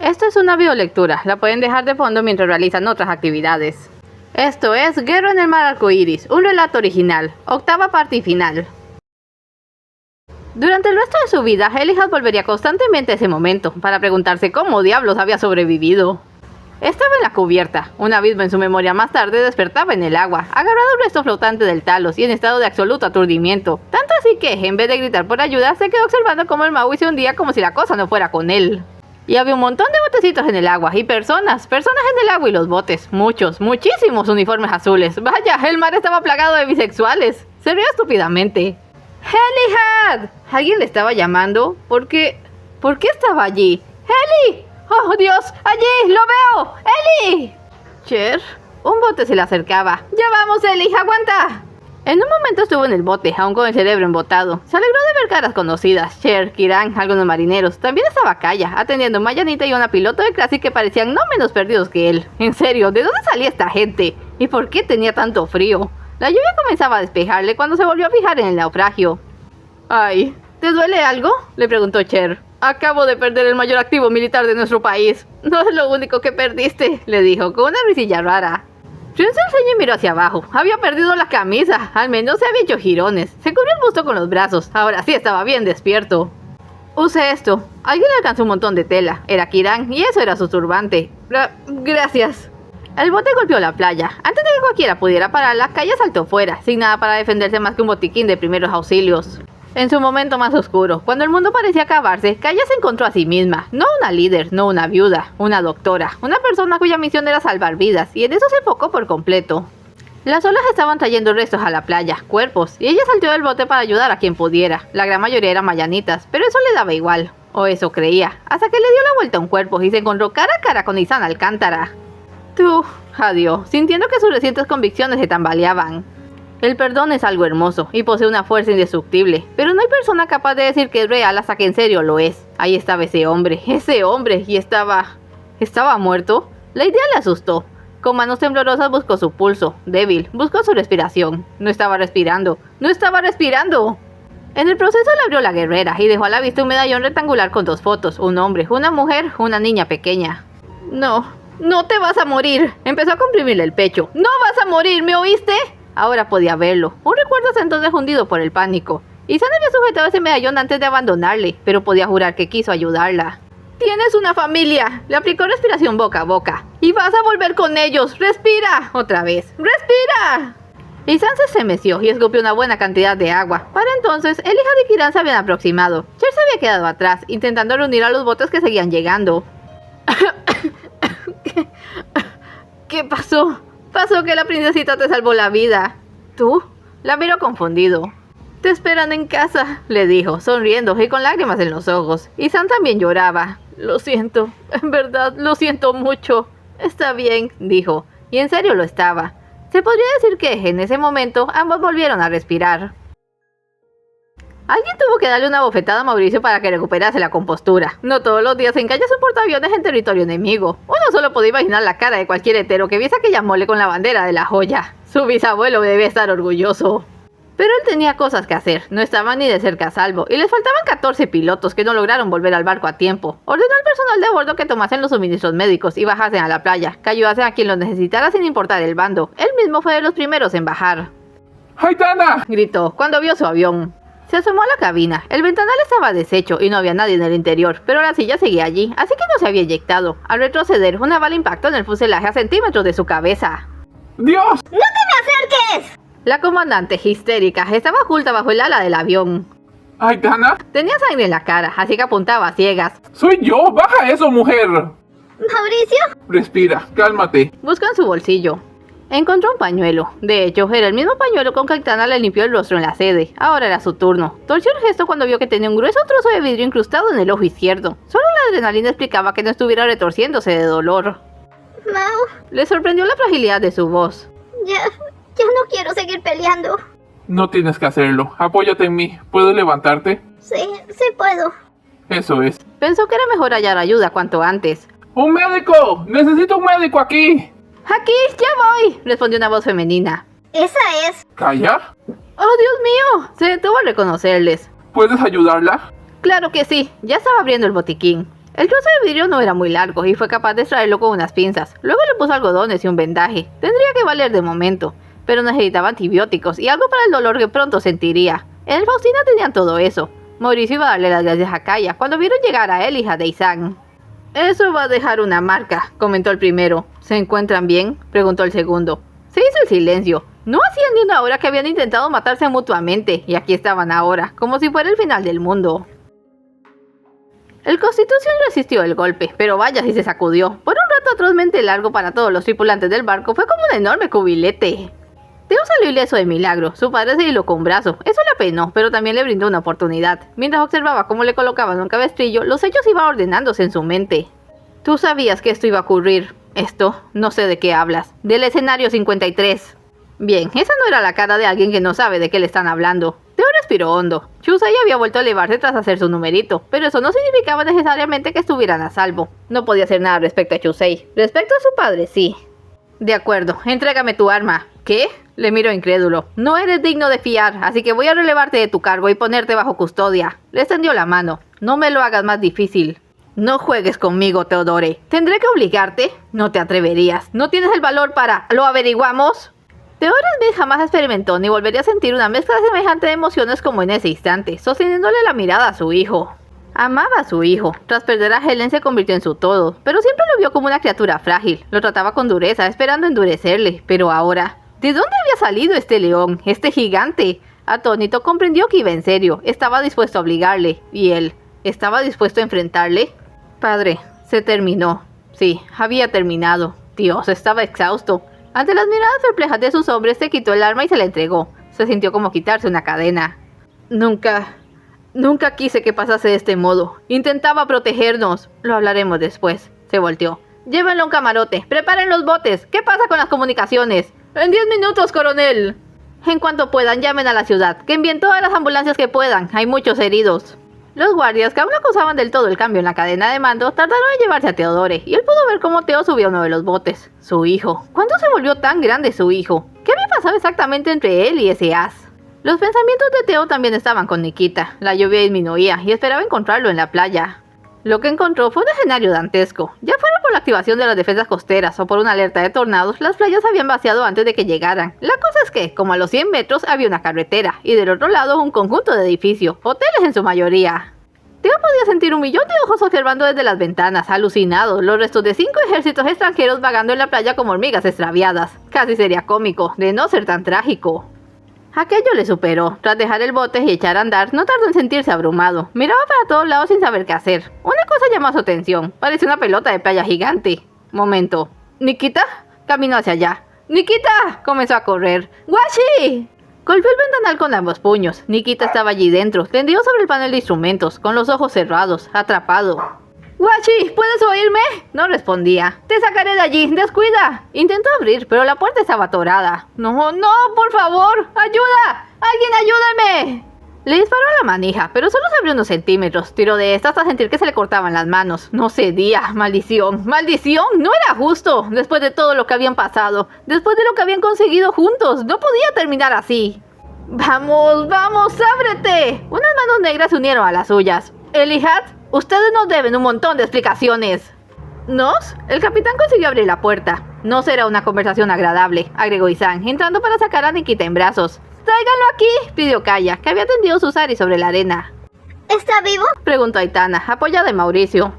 Esto es una biolectura, la pueden dejar de fondo mientras realizan otras actividades. Esto es Guerra en el Mar Arcoíris, un relato original, 8ª parte y final. Durante el resto de su vida, Elijah volvería constantemente a ese momento, para preguntarse cómo diablos había sobrevivido. Estaba en la cubierta, un abismo en su memoria más tarde despertaba en el agua, agarrado al resto flotante del Talos y en estado de absoluto aturdimiento, tanto así que, en vez de gritar por ayuda, se quedó observando cómo el Maui se hundía como si la cosa no fuera con él. Y había un montón de botecitos en el agua, y personas en el agua y los botes, muchísimos uniformes azules. Vaya, el mar estaba plagado de bisexuales. Se rió estúpidamente. ¡Elijah! ¿Alguien le estaba llamando? ¿Por qué estaba allí? ¡Eli! ¡Oh, Dios! ¡Allí! ¡Lo veo! ¡Eli! ¿Cher? Un bote se le acercaba. ¡Ya vamos, Eli! ¡Aguanta! En un momento estuvo en el bote, aún con el cerebro embotado. Se alegró de ver caras conocidas. Cher, Kiran, algunos marineros. También estaba Kaya, atendiendo a Mayanita y una piloto de clase que parecían no menos perdidos que él. En serio, ¿de dónde salía esta gente? ¿Y por qué tenía tanto frío? La lluvia comenzaba a despejarle cuando se volvió a fijar en el naufragio. «Ay, ¿te duele algo?», le preguntó Cher. «Acabo de perder el mayor activo militar de nuestro país». «No es lo único que perdiste», le dijo, con una risilla rara. Frunció el ceño y miró hacia abajo. Había perdido la camisa, al menos se había hecho jirones. Se cubrió el busto con los brazos, ahora sí estaba bien despierto. «Use esto». Alguien le alcanzó un montón de tela. Era Kiran, y eso era su turbante. «Gracias». El bote golpeó la playa. Antes de que cualquiera pudiera pararla, Kaya saltó fuera, sin nada para defenderse más que un botiquín de primeros auxilios. En su momento más oscuro, cuando el mundo parecía acabarse, Kaya se encontró a sí misma. No una líder, no una viuda, una doctora, una persona cuya misión era salvar vidas, y en eso se enfocó por completo. Las olas estaban trayendo restos a la playa, cuerpos, y ella saltó del bote para ayudar a quien pudiera. La gran mayoría eran mayanitas, pero eso le daba igual, o eso creía, hasta que le dio la vuelta a un cuerpo y se encontró cara a cara con Izan Alcántara. «Tú», adiós, sintiendo que sus recientes convicciones se tambaleaban. El perdón es algo hermoso y posee una fuerza indestructible, pero no hay persona capaz de decir que es real hasta que en serio lo es. Ahí estaba ese hombre, y ¿estaba muerto? La idea le asustó. Con manos temblorosas buscó su pulso, débil, buscó su respiración. No estaba respirando. En el proceso le abrió la guerrera y dejó a la vista un medallón rectangular con 2 fotos, un hombre, una mujer, una niña pequeña. No te vas a morir. Empezó a comprimirle el pecho. No vas a morir, ¿me oíste? Ahora podía verlo. Un recuerdo hasta entonces hundido por el pánico. Izan había sujetado ese medallón antes de abandonarle, pero podía jurar que quiso ayudarla. «Tienes una familia», le aplicó respiración boca a boca. «Y vas a volver con ellos. ¡Respira!» Otra vez. ¡Respira!» Izan se estremeció y escupió una buena cantidad de agua. Para entonces, Elijah y Kiran se habían aproximado. Cher se había quedado atrás, intentando reunir a los botes que seguían llegando. ¿Qué pasó? Pasó que la princesita te salvó la vida. ¿Tú? La miró confundido. «Te esperan en casa», le dijo, sonriendo y con lágrimas en los ojos. Izan también lloraba. «Lo siento, en verdad, lo siento mucho». «Está bien», dijo, y en serio lo estaba. Se podría decir que, en ese momento, ambos volvieron a respirar. Alguien tuvo que darle una bofetada a Mauricio para que recuperase la compostura. No todos los días se encalla un portaaviones en territorio enemigo. Uno solo podía imaginar la cara de cualquier hetero que viese aquella mole con la bandera de la joya. Su bisabuelo debe estar orgulloso. Pero él tenía cosas que hacer, no estaban ni de cerca a salvo, y les faltaban 14 pilotos que no lograron volver al barco a tiempo. Ordenó al personal de bordo que tomasen los suministros médicos y bajasen a la playa, que ayudasen a quien los necesitara sin importar el bando. Él mismo fue de los primeros en bajar. ¡Aitana!, gritó cuando vio su avión. Se asomó a la cabina. El ventanal estaba deshecho y no había nadie en el interior, pero la silla seguía allí, así que no se había eyectado. Al retroceder, una bala impactó en el fuselaje a centímetros de su cabeza. ¡Dios! ¡No te me acerques! La comandante, histérica, estaba oculta bajo el ala del avión. ¡Aitana! Tenía sangre en la cara, así que apuntaba a ciegas. ¡Soy yo! ¡Baja eso, mujer! ¿Mauricio? Respira, cálmate. Buscó en su bolsillo. Encontró un pañuelo. De hecho, era el mismo pañuelo con que Aitana le limpió el rostro en la sede. Ahora era su turno. Torció el gesto cuando vio que tenía un grueso trozo de vidrio incrustado en el ojo izquierdo. Solo la adrenalina explicaba que no estuviera retorciéndose de dolor. Mau, Le sorprendió la fragilidad de su voz. ya no quiero seguir peleando. No tienes que hacerlo. Apóyate en mí. ¿Puedes levantarte? Sí puedo. Eso es. Pensó que era mejor hallar ayuda cuanto antes. ¡Un médico! ¡Necesito un médico aquí! ¡Aquí, ya voy!, respondió una voz femenina. Esa es. ¿Calla? ¡Oh, Dios mío! Se detuvo al reconocerles. ¿Puedes ayudarla? Claro que sí, ya estaba abriendo el botiquín. El trozo de vidrio no era muy largo y fue capaz de extraerlo con unas pinzas. Luego le puso algodones y un vendaje. Tendría que valer de momento, pero necesitaba antibióticos y algo para el dolor que pronto sentiría. En el Faustina tenían todo eso. Mauricio iba a darle las gracias a Kaya cuando vieron llegar a él, hija de Isang. Eso va a dejar una marca, comentó el primero. ¿Se encuentran bien?, preguntó el segundo. Se hizo el silencio. No hacían ni una hora que habían intentado matarse mutuamente, y aquí estaban ahora, como si fuera el final del mundo. El Constitución resistió el golpe, pero vaya si se sacudió. Por un rato atrozmente largo para todos los tripulantes del barco, fue como un enorme cubilete. Teo salió ileso de milagro. Su padre se hiló con un brazo. Eso le apenó, pero también le brindó una oportunidad. Mientras observaba cómo le colocaban un cabestrillo, los hechos iban ordenándose en su mente. Tú sabías que esto iba a ocurrir. Esto, no sé de qué hablas. Del escenario 53. Bien, esa no era la cara de alguien que no sabe de qué le están hablando. Teo respiró hondo. Chusei había vuelto a elevarse tras hacer su numerito, pero eso no significaba necesariamente que estuvieran a salvo. No podía hacer nada respecto a Chusei. Respecto a su padre, sí. De acuerdo, entrégame tu arma. ¿Qué? Le miró incrédulo. No eres digno de fiar, así que voy a relevarte de tu cargo y ponerte bajo custodia. Le extendió la mano. No me lo hagas más difícil. No juegues conmigo, Teodore. ¿Tendré que obligarte? No te atreverías. ¿No tienes el valor para... ¿Lo averiguamos? Teodore Smith jamás experimentó ni volvería a sentir una mezcla semejante de emociones como en ese instante, sosteniéndole la mirada a su hijo. Amaba a su hijo. Tras perder a Helen se convirtió en su todo, pero siempre lo vio como una criatura frágil. Lo trataba con dureza, esperando endurecerle. Pero ahora... ¿de dónde había salido este león, este gigante? Atónito comprendió que iba en serio. Estaba dispuesto a obligarle. ¿Y él? ¿Estaba dispuesto a enfrentarle? Padre, se terminó. Sí, había terminado. Dios, estaba exhausto. Ante las miradas perplejas de sus hombres, se quitó el arma y se la entregó. Se sintió como quitarse una cadena. Nunca quise que pasase de este modo. Intentaba protegernos. Lo hablaremos después. Se volteó. Llévenlo a un camarote. Preparen los botes. ¿Qué pasa con las comunicaciones? En 10 minutos, coronel. En cuanto puedan, llamen a la ciudad. Que envíen todas las ambulancias que puedan. Hay muchos heridos. Los guardias, que aún no acusaban del todo el cambio en la cadena de mando, tardaron en llevarse a Teodore, y él pudo ver cómo Teo subió a uno de los botes. Su hijo. ¿Cuándo se volvió tan grande su hijo? ¿Qué había pasado exactamente entre él y ese as? Los pensamientos de Teo también estaban con Nikita. La lluvia disminuía y esperaba encontrarlo en la playa. Lo que encontró fue un escenario dantesco. Ya fuera por la activación de las defensas costeras o por una alerta de tornados, las playas habían vaciado antes de que llegaran. La cosa es que, como a los 100 metros, había una carretera, y del otro lado un conjunto de edificios, hoteles en su mayoría. Teo podía sentir 1 millón de ojos observando desde las ventanas, alucinados, los restos de 5 ejércitos extranjeros vagando en la playa como hormigas extraviadas. Casi sería cómico, de no ser tan trágico. Aquello le superó. Tras dejar el bote y echar a andar, no tardó en sentirse abrumado. Miraba para todos lados sin saber qué hacer. Una cosa llamó su atención. Parecía una pelota de playa gigante. Momento. ¿Nikita? Caminó hacia allá. ¡Nikita! Comenzó a correr. ¡Washi! Golpeó el ventanal con ambos puños. Nikita estaba allí dentro, tendido sobre el panel de instrumentos, con los ojos cerrados, atrapado. ¡Washi! ¿Puedes oírme? No respondía. ¡Te sacaré de allí! ¡Descuida! Intentó abrir, pero la puerta estaba atorada. ¡No, no! ¡Por favor! ¡Ayuda! ¡Alguien ayúdame! Le disparó a la manija, pero solo se abrió unos centímetros. Tiró de esta hasta sentir que se le cortaban las manos. No cedía. ¡Maldición! ¡Maldición! No era justo. Después de todo lo que habían pasado. Después de lo que habían conseguido juntos. No podía terminar así. ¡Vamos! ¡Vamos! ¡Ábrete! Unas manos negras se unieron a las suyas. Elihat, ustedes nos deben un montón de explicaciones. ¿Nos? El capitán consiguió abrir la puerta. No será una conversación agradable, agregó Isang, entrando para sacar a Nikita en brazos. ¡Tráiganlo aquí!, pidió Kaya, que había tendido su sari sobre la arena. ¿Está vivo? Preguntó Aitana, apoyada en Mauricio.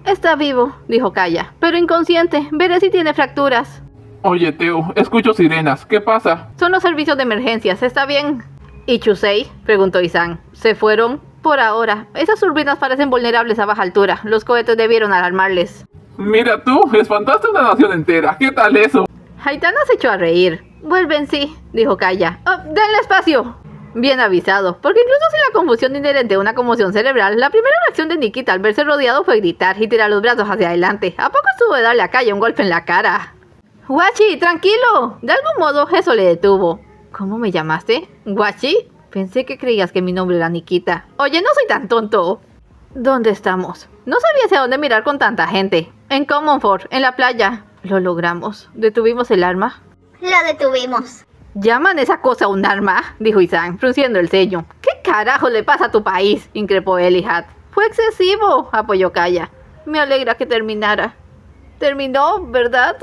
Está vivo, dijo Kaya, pero inconsciente. Veré si tiene fracturas. Oye, Teo, escucho sirenas. ¿Qué pasa? Son los servicios de emergencias, ¿está bien? ¿Y Chusei?, preguntó Isang. ¿Se fueron? Por ahora. Esas turbinas parecen vulnerables a baja altura. Los cohetes debieron alarmarles. Mira tú, espantaste a una nación entera. ¿Qué tal eso? Aitana se echó a reír. Vuelven, sí, dijo Kaya. Oh, denle espacio. Bien avisado, porque incluso sin la confusión inherente a una conmoción cerebral, la primera reacción de Nikita al verse rodeado fue gritar y tirar los brazos hacia adelante. ¿A poco estuvo de darle a Kaya un golpe en la cara? ¡Washi, tranquilo! De algún modo eso le detuvo. ¿Cómo me llamaste? ¿Washi? Pensé que creías que mi nombre era Nikita. Oye, no soy tan tonto. ¿Dónde estamos? No sabía hacia dónde mirar con tanta gente. En Commonfort, en la playa. Lo logramos. ¿Detuvimos el arma? La detuvimos. ¿Llaman esa cosa un arma?, dijo Isang, frunciendo el ceño. ¿Qué carajo le pasa a tu país?, increpó Elihat. Fue excesivo, apoyó Kaya. Me alegra que terminara. Terminó, ¿verdad?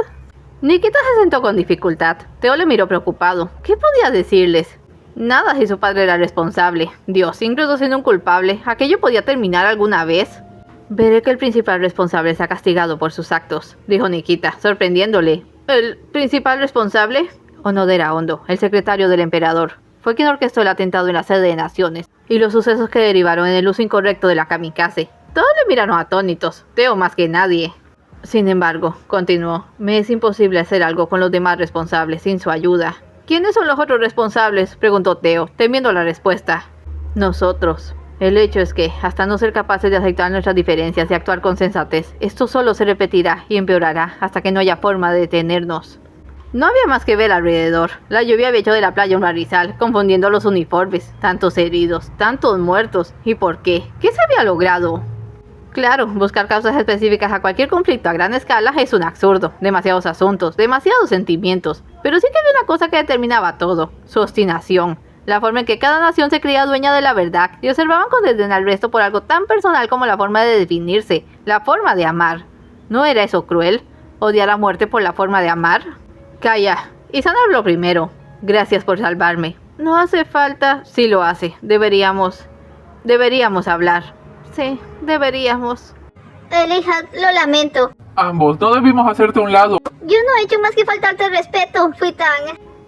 Nikita se sentó con dificultad. Teo le miró preocupado. ¿Qué podía decirles? Nada si su padre era responsable. Dios, incluso siendo un culpable, ¿aquello podía terminar alguna vez? Veré que el principal responsable sea castigado por sus actos, dijo Nikita, sorprendiéndole. ¿El principal responsable? Onodera Hondo, el secretario del emperador. Fue quien orquestó el atentado en la sede de Naciones y los sucesos que derivaron en el uso incorrecto de la kamikaze. Todos le miraron atónitos, Teo más que nadie. Sin embargo, continuó, me es imposible hacer algo con los demás responsables sin su ayuda. ¿Quiénes son los otros responsables?, preguntó Teo, temiendo la respuesta. Nosotros. El hecho es que, hasta no ser capaces de aceptar nuestras diferencias y actuar con sensatez, esto solo se repetirá y empeorará hasta que no haya forma de detenernos. No había más que ver alrededor. La lluvia había hecho de la playa un marizal, confundiendo los uniformes. Tantos heridos, tantos muertos. ¿Y por qué? ¿Qué se había logrado? Claro, buscar causas específicas a cualquier conflicto a gran escala es un absurdo. Demasiados asuntos, demasiados sentimientos. Pero sí que había una cosa que determinaba todo: su obstinación. La forma en que cada nación se creía dueña de la verdad y observaban con desdén al resto por algo tan personal como la forma de definirse, la forma de amar. ¿No era eso cruel? ¿Odiar a muerte por la forma de amar? Calla. Izan habló primero. Gracias por salvarme. No hace falta. Sí lo hace. Deberíamos hablar. Sí, deberíamos. Elihad, lo lamento. Ambos, no debimos hacerte a un lado. Yo no he hecho más que faltarte el respeto. Fui tan...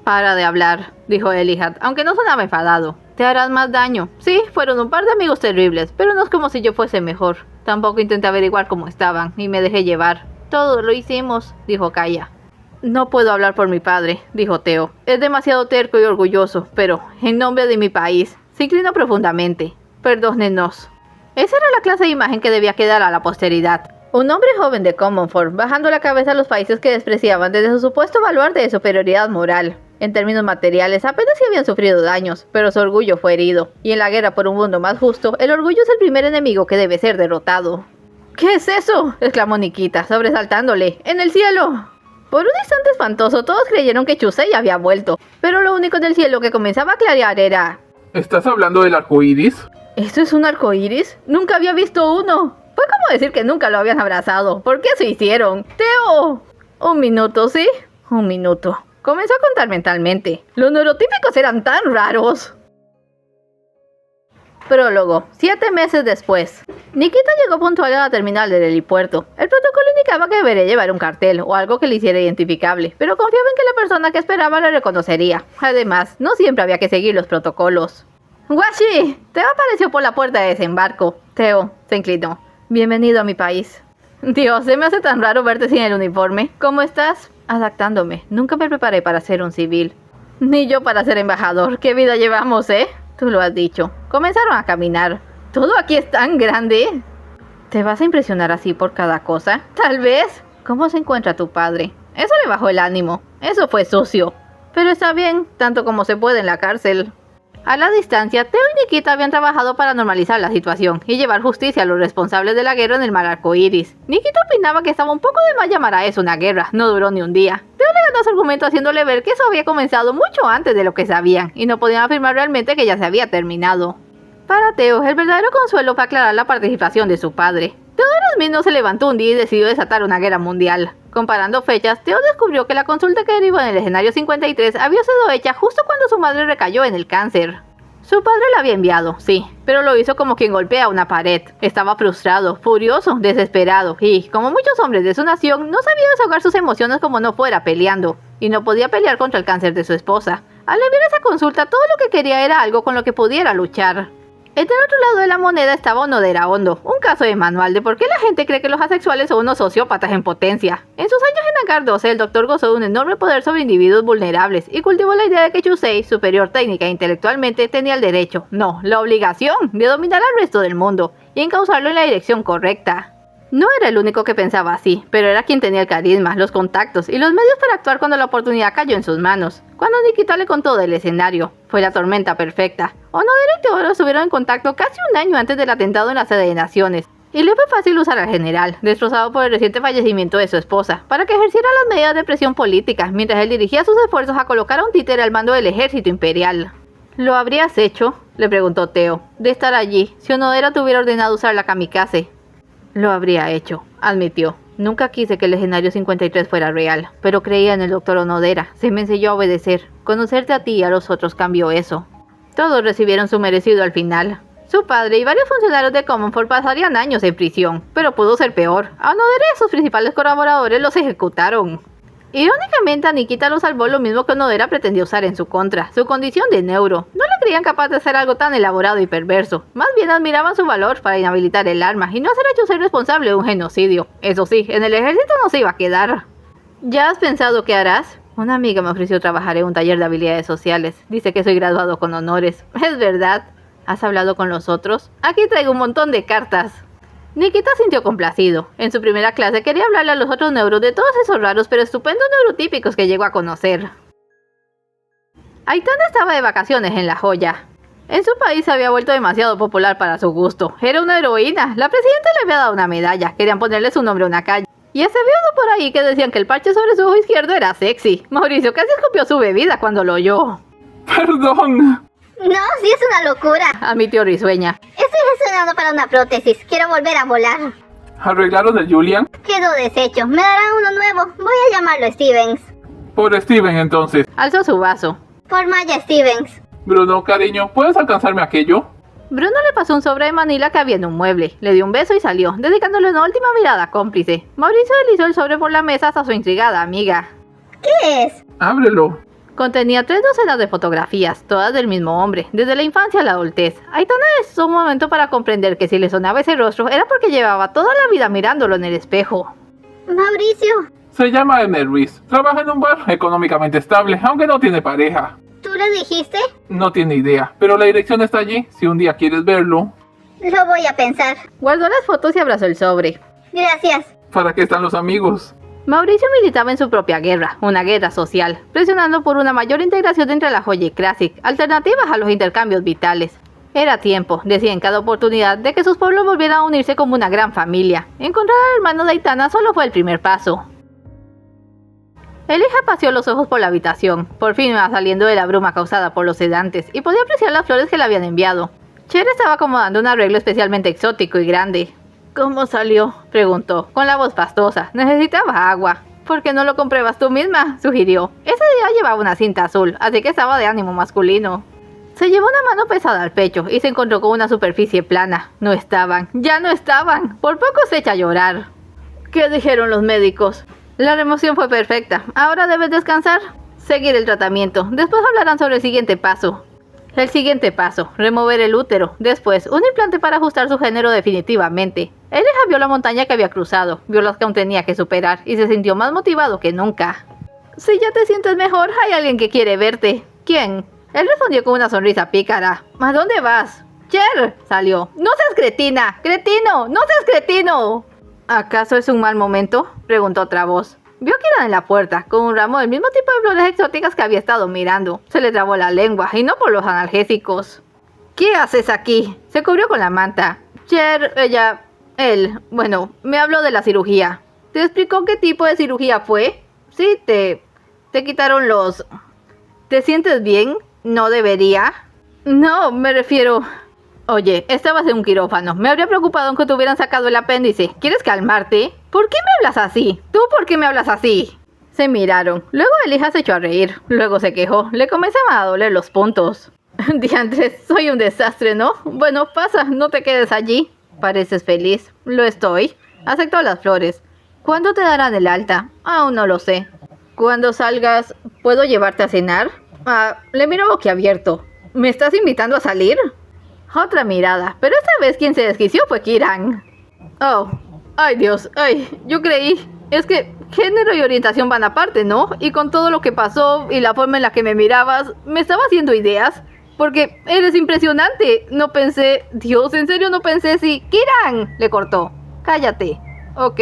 Para de hablar, dijo Elihad, aunque no sonaba enfadado. Te harás más daño. Sí, fueron un par de amigos terribles, pero no es como si yo fuese mejor. Tampoco intenté averiguar cómo estaban, y me dejé llevar. Todo lo hicimos, dijo Kaya. No puedo hablar por mi padre, dijo Teo. Es demasiado terco y orgulloso, pero, en nombre de mi país, se inclinó profundamente. Perdónenos. Esa era la clase de imagen que debía quedar a la posteridad. Un hombre joven de Commonfort, bajando la cabeza a los países que despreciaban desde su supuesto baluarte de superioridad moral. En términos materiales, apenas si habían sufrido daños, pero su orgullo fue herido. Y en la guerra por un mundo más justo, el orgullo es el primer enemigo que debe ser derrotado. ¿Qué es eso?, exclamó Nikita, sobresaltándole. ¡En el cielo! Por un instante espantoso, todos creyeron que Chusei había vuelto, pero lo único en el cielo que comenzaba a clarear era... ¿Estás hablando del arco iris? ¿Esto es un arco iris? Nunca había visto uno. Fue como decir que nunca lo habían abrazado. ¿Por qué se hicieron? ¡Teo! Un minuto, ¿sí? Un minuto. Comenzó a contar mentalmente. Los neurotípicos eran tan raros. Prólogo. 7 meses después. Nikita llegó puntual a la terminal del helipuerto. El protocolo indicaba que debería llevar un cartel o algo que le hiciera identificable, pero confiaba en que la persona que esperaba lo reconocería. Además, no siempre había que seguir los protocolos. ¡Washi! Teo apareció por la puerta de desembarco. Teo se inclinó. Bienvenido a mi país. Dios, se me hace tan raro verte sin el uniforme. ¿Cómo estás? Adaptándome. Nunca me preparé para ser un civil. Ni yo para ser embajador. ¿Qué vida llevamos, eh? Tú lo has dicho. Comenzaron a caminar. Todo aquí es tan grande. ¿Te vas a impresionar así por cada cosa? Tal vez. ¿Cómo se encuentra tu padre? Eso le bajó el ánimo. Eso fue sucio. Pero está bien, tanto como se puede en la cárcel. A la distancia, Teo y Nikita habían trabajado para normalizar la situación y llevar justicia a los responsables de la guerra en el mar arcoíris. Nikita opinaba que estaba un poco de más llamar a eso una guerra, no duró ni un día. Teo le ganó su argumento haciéndole ver que eso había comenzado mucho antes de lo que sabían y no podían afirmar realmente que ya se había terminado. Para Teo, el verdadero consuelo fue aclarar la participación de su padre. Teodoro mismo se levantó un día y decidió desatar una guerra mundial. Comparando fechas, Teo descubrió que la consulta que derivó en el escenario 53 había sido hecha justo cuando su madre recayó en el cáncer. Su padre la había enviado, sí, pero lo hizo como quien golpea una pared. Estaba frustrado, furioso, desesperado y, como muchos hombres de su nación, no sabía desahogar sus emociones como no fuera peleando. Y no podía pelear contra el cáncer de su esposa. Al enviar esa consulta, todo lo que quería era algo con lo que pudiera luchar. Del otro lado de la moneda estaba Onodera Hondo, un caso de manual de por qué la gente cree que los asexuales son unos sociópatas en potencia. En sus años en Hangar 12, el doctor gozó de un enorme poder sobre individuos vulnerables y cultivó la idea de que Chusei, superior técnica e intelectualmente, tenía el derecho, no, la obligación, de dominar al resto del mundo y encauzarlo en la dirección correcta. No era el único que pensaba así, pero era quien tenía el carisma, los contactos y los medios para actuar cuando la oportunidad cayó en sus manos. Cuando Nikita le contó del escenario, fue la tormenta perfecta. Onodera y Teodoro estuvieron en contacto casi un año antes del atentado en la sede de Naciones, y le fue fácil usar al general, destrozado por el reciente fallecimiento de su esposa, para que ejerciera las medidas de presión política, mientras él dirigía sus esfuerzos a colocar a un títere al mando del ejército imperial. ¿Lo habrías hecho?, le preguntó Teo, de estar allí, si Onodera te hubiera ordenado usar la kamikaze. Lo habría hecho, admitió. Nunca quise que el Legendario 53 fuera real, pero creía en el Dr. Onodera. Se me enseñó a obedecer. Conocerte a ti y a los otros cambió eso. Todos recibieron su merecido al final. Su padre y varios funcionarios de Common pasarían años en prisión, pero pudo ser peor. A Onodera y a sus principales colaboradores los ejecutaron. Irónicamente, a Nikita lo salvó lo mismo que Onodera pretendía usar en su contra, su condición de neuro. No le creían capaz de hacer algo tan elaborado y perverso. Más bien admiraban su valor para inhabilitar el arma y no hacer a Yusei responsable de un genocidio. Eso sí, en el ejército no se iba a quedar. ¿Ya has pensado qué harás? Una amiga me ofreció trabajar en un taller de habilidades sociales. Dice que soy graduado con honores. ¿Es verdad? ¿Has hablado con los otros? Aquí traigo un montón de cartas. Nikita sintió complacido. En su primera clase quería hablarle a los otros neuros de todos esos raros pero estupendos neurotípicos que llegó a conocer. Aitana estaba de vacaciones en La Joya. En su país se había vuelto demasiado popular para su gusto. Era una heroína. La presidenta le había dado una medalla. Querían ponerle su nombre a una calle. Y ese viejo por ahí que decían que el parche sobre su ojo izquierdo era sexy. Mauricio casi escupió su bebida cuando lo oyó. Perdón. No, sí es una locura. Admitió risueña. Estoy gestionando para una prótesis. Quiero volver a volar. ¿Arreglaron el Julian? Quedó deshecho. Me darán uno nuevo. Voy a llamarlo Stevens. Por Steven, entonces. Alzó su vaso. Por Maya Stevens. Bruno, cariño, ¿puedes alcanzarme aquello? Bruno le pasó un sobre de Manila que había en un mueble. Le dio un beso y salió, dedicándole una última mirada cómplice. Mauricio deslizó el sobre por la mesa hasta su intrigada amiga. ¿Qué es? Ábrelo. Contenía 3 docenas de fotografías, todas del mismo hombre, desde la infancia a la adultez. Aitana necesitó un momento para comprender que si le sonaba ese rostro era porque llevaba toda la vida mirándolo en el espejo. Mauricio, Se llama Emmer Ruiz. Trabaja en un bar económicamente estable, aunque no tiene pareja. ¿tú le dijiste? No tiene idea, pero la dirección está allí, si un día quieres verlo. Lo voy a pensar. Guardó las fotos y abrazó el sobre. Gracias. ¿Para qué están los amigos? Mauricio militaba en su propia guerra, una guerra social, presionando por una mayor integración entre La Joya y Classic, alternativas a los intercambios vitales. Era tiempo, decía en cada oportunidad, de que sus pueblos volvieran a unirse como una gran familia. Encontrar al hermano de Aitana solo fue el primer paso. Elijah paseó los ojos por la habitación. Por fin iba saliendo de la bruma causada por los sedantes y podía apreciar las flores que le habían enviado. Cher estaba acomodando un arreglo especialmente exótico y grande. ¿Cómo salió?, preguntó, con la voz pastosa. Necesitaba agua. ¿Por qué no lo compruebas tú misma?, sugirió. Ese día llevaba una cinta azul, así que estaba de ánimo masculino. Se llevó una mano pesada al pecho y se encontró con una superficie plana. No estaban, ya no estaban. Por poco se echa a llorar. ¿Qué dijeron los médicos? La remoción fue perfecta. Ahora debes descansar. Seguir el tratamiento. Después hablarán sobre el siguiente paso. El siguiente paso, remover el útero. Después, un implante para ajustar su género definitivamente. Elijah vio la montaña que había cruzado, vio las que aún tenía que superar y se sintió más motivado que nunca. Si ya te sientes mejor, hay alguien que quiere verte. ¿Quién? Él respondió con una sonrisa pícara. ¿A dónde vas? Cher, salió. ¡No seas cretina! ¡Cretino! ¡No seas cretino! ¿Acaso es un mal momento?, preguntó otra voz. Vio a Kieran en la puerta, con un ramo del mismo tipo de flores exóticas que había estado mirando. Se le trabó la lengua, y no por los analgésicos. ¿Qué haces aquí? Se cubrió con la manta. Cher, él, me habló de la cirugía. ¿Te explicó qué tipo de cirugía fue? Sí, te quitaron los... ¿Te sientes bien? ¿No debería? No, me refiero... Oye, estabas en un quirófano. Me habría preocupado aunque te hubieran sacado el apéndice. ¿Quieres calmarte? ¿Por qué me hablas así? ¿Tú por qué me hablas así? Se miraron. Luego Elijah se echó a reír. Luego se quejó. Le comenzaban a doler los puntos. Diantres, soy un desastre, ¿no? Bueno, pasa, no te quedes allí. Pareces feliz. Lo estoy. Aceptó las flores. ¿Cuándo te darán el alta? Aún no lo sé. Cuando salgas, ¿puedo llevarte a cenar? Le miro boquiabierto. ¿Me estás invitando a salir? Otra mirada, pero esta vez quien se desquició fue Kieran. Oh, ay Dios, yo creí. Es que género y orientación van aparte, ¿no? Y con todo lo que pasó y la forma en la que me mirabas, me estaba haciendo ideas. Porque eres impresionante. No pensé, Dios, en serio no pensé si... ¡Kieran!, le cortó. Cállate. Ok.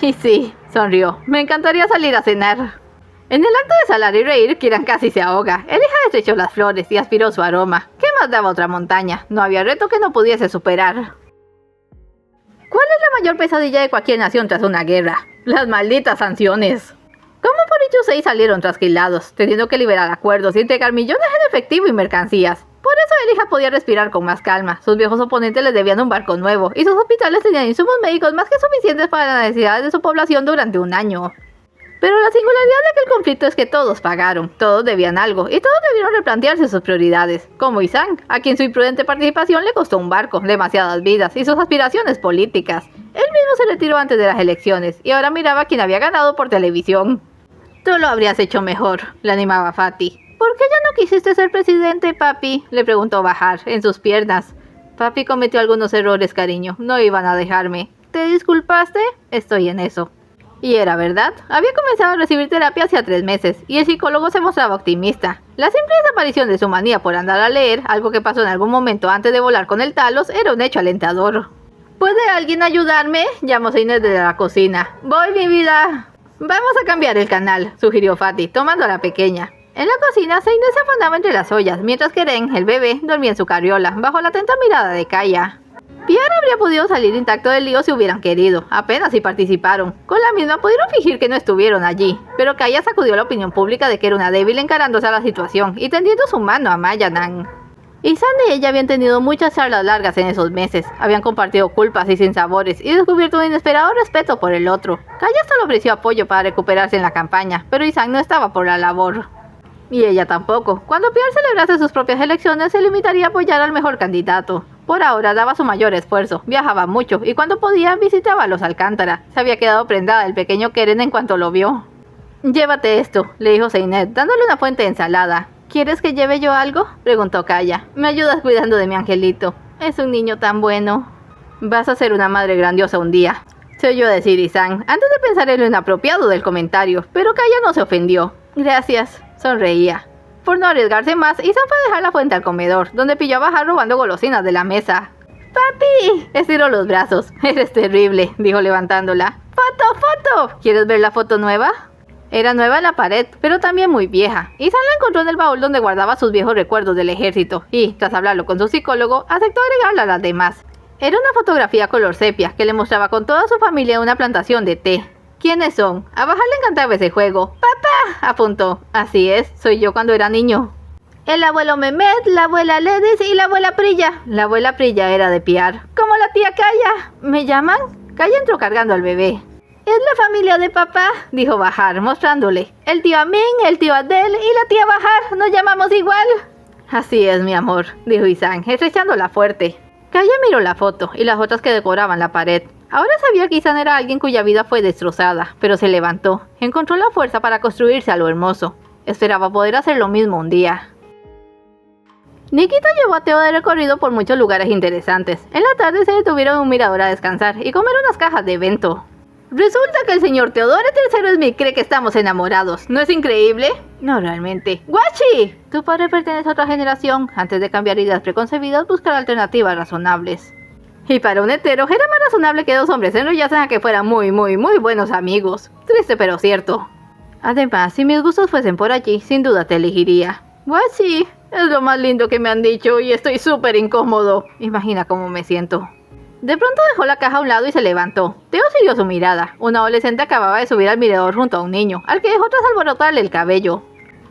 Y sí, sonrió. Me encantaría salir a cenar. En el acto de salar y reír, Kieran casi se ahoga. Elijah estrechó las flores y aspiró su aroma. ¿Qué más daba otra montaña? No había reto que no pudiese superar. ¿Cuál es la mayor pesadilla de cualquier nación tras una guerra? Las malditas sanciones. Como por ello 6 salieron trasquilados, teniendo que liberar acuerdos y entregar millones en efectivo y mercancías. Por eso Elijah podía respirar con más calma. Sus viejos oponentes les debían un barco nuevo, y sus hospitales tenían insumos médicos más que suficientes para las necesidades de su población durante un año. Pero la singularidad de aquel conflicto es que todos pagaron, todos debían algo, y todos debieron replantearse sus prioridades, como Isang, a quien su imprudente participación le costó un barco, demasiadas vidas y sus aspiraciones políticas. Él mismo se retiró antes de las elecciones, y ahora miraba a quien había ganado por televisión. Tú lo habrías hecho mejor, le animaba Fatih. ¿Por qué ya no quisiste ser presidente, papi?, le preguntó Bahar, en sus piernas. Papi cometió algunos errores, cariño, no iban a dejarme. ¿Te disculpaste? Estoy en eso. Y era verdad, había comenzado a recibir terapia hacía 3 meses, y el psicólogo se mostraba optimista. La simple desaparición de su manía por andar a leer, algo que pasó en algún momento antes de volar con el Talos, era un hecho alentador. ¿Puede alguien ayudarme?, llamó Zeynep desde la cocina. Voy, mi vida. Vamos a cambiar el canal, sugirió Fatih, tomando a la pequeña. En la cocina, Zeynep se afanaba entre las ollas, mientras que Eren, el bebé, dormía en su carriola, bajo la atenta mirada de Kaya. Pierre habría podido salir intacto del lío si hubieran querido, apenas si participaron. Con la misma pudieron fingir que no estuvieron allí, pero Kaya sacudió la opinión pública de que era una débil encarándose a la situación y tendiendo su mano a Mayanan. Isan y ella habían tenido muchas charlas largas en esos meses, habían compartido culpas y sinsabores y descubierto un inesperado respeto por el otro. Kaya solo ofreció apoyo para recuperarse en la campaña, pero Isan no estaba por la labor. Y ella tampoco. Cuando Pierre celebrase sus propias elecciones, se limitaría a apoyar al mejor candidato. Por ahora daba su mayor esfuerzo, viajaba mucho y cuando podía visitaba a los Alcántara. Se había quedado prendada del pequeño Keren en cuanto lo vio. Llévate esto, le dijo Zeynep, dándole una fuente de ensalada. ¿Quieres que lleve yo algo?, preguntó Kaya. Me ayudas cuidando de mi angelito. Es un niño tan bueno. Vas a ser una madre grandiosa un día, se oyó decir Isan, antes de pensar en lo inapropiado del comentario, pero Kaya no se ofendió. Gracias, sonreía. Por no arriesgarse más, Isan fue a dejar la fuente al comedor, donde pilló a Bahar robando golosinas de la mesa. ¡Papi!, estiró los brazos. Eres terrible, dijo levantándola. ¡Foto, foto! ¿Quieres ver la foto nueva? Era nueva en la pared, pero también muy vieja. Isan la encontró en el baúl donde guardaba sus viejos recuerdos del ejército, y, tras hablarlo con su psicólogo, aceptó agregarla a las demás. Era una fotografía color sepia, que le mostraba con toda su familia una plantación de té. ¿Quiénes son? A Bahar le encantaba ese juego. ¡Papá!, apuntó. Así es, soy yo cuando era niño. El abuelo Mehmet, la abuela Ledis y la abuela Prilla. La abuela Prilla era de Piar. Como la tía Kaya. ¿Me llaman? Kaya entró cargando al bebé. Es la familia de papá, dijo Bahar, mostrándole. El tío Amin, el tío Adel y la tía Bahar, nos llamamos igual. Así es, mi amor, dijo Isan, estrechándola fuerte. Kaya miró la foto y las otras que decoraban la pared. Ahora sabía que Isan era alguien cuya vida fue destrozada, pero se levantó. Encontró la fuerza para construirse a lo hermoso. Esperaba poder hacer lo mismo un día. Nikita llevó a Teo de recorrido por muchos lugares interesantes. En la tarde se detuvieron en un mirador a descansar y comer unas cajas de bento. Resulta que el señor Teodoro III Smith cree que estamos enamorados. ¿No es increíble? No realmente. ¡Guachi! Tu padre pertenece a otra generación. Antes de cambiar ideas preconcebidas, buscar alternativas razonables. Y para un hetero, era más razonable que 2 hombres se enrollasen a que fueran muy buenos amigos. Triste pero cierto. Además, si mis gustos fuesen por allí, sin duda te elegiría. Guachi, es lo más lindo que me han dicho y estoy súper incómodo. Imagina cómo me siento. De pronto dejó la caja a un lado y se levantó. Teo siguió su mirada. Un adolescente acababa de subir al mirador junto a un niño, al que dejó tras alborotarle el cabello.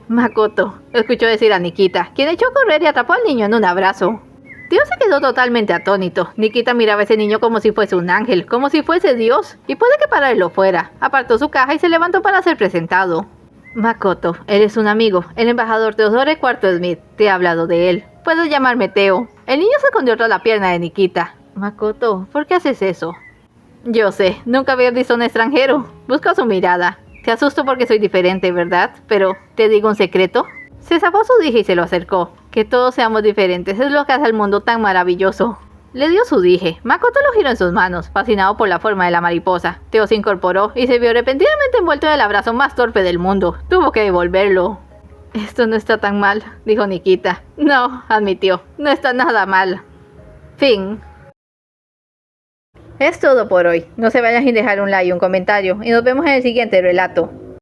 Makoto, escuchó decir a Nikita, quien echó a correr y atrapó al niño en un abrazo. Teo se quedó totalmente atónito. Nikita miraba a ese niño como si fuese un ángel, como si fuese Dios, y puede que para él lo fuera. Apartó su caja y se levantó para ser presentado. Makoto, eres un amigo, el embajador Teodoro IV Smith. Te he hablado de él. Puedes llamarme Teo. El niño se escondió tras la pierna de Nikita. Makoto, ¿por qué haces eso? Yo sé, nunca habías visto a un extranjero. Busca su mirada. Te asusto porque soy diferente, ¿verdad? Pero, ¿te digo un secreto? Se zafó su dije y se lo acercó. Que todos seamos diferentes es lo que hace al mundo tan maravilloso. Le dio su dije. Makoto lo giró en sus manos, fascinado por la forma de la mariposa. Teo se incorporó y se vio repentinamente envuelto en el abrazo más torpe del mundo. Tuvo que devolverlo. Esto no está tan mal, dijo Nikita. No, admitió, no está nada mal. Fin. Es todo por hoy. No se vayan sin dejar un like y un comentario. Y nos vemos en el siguiente relato.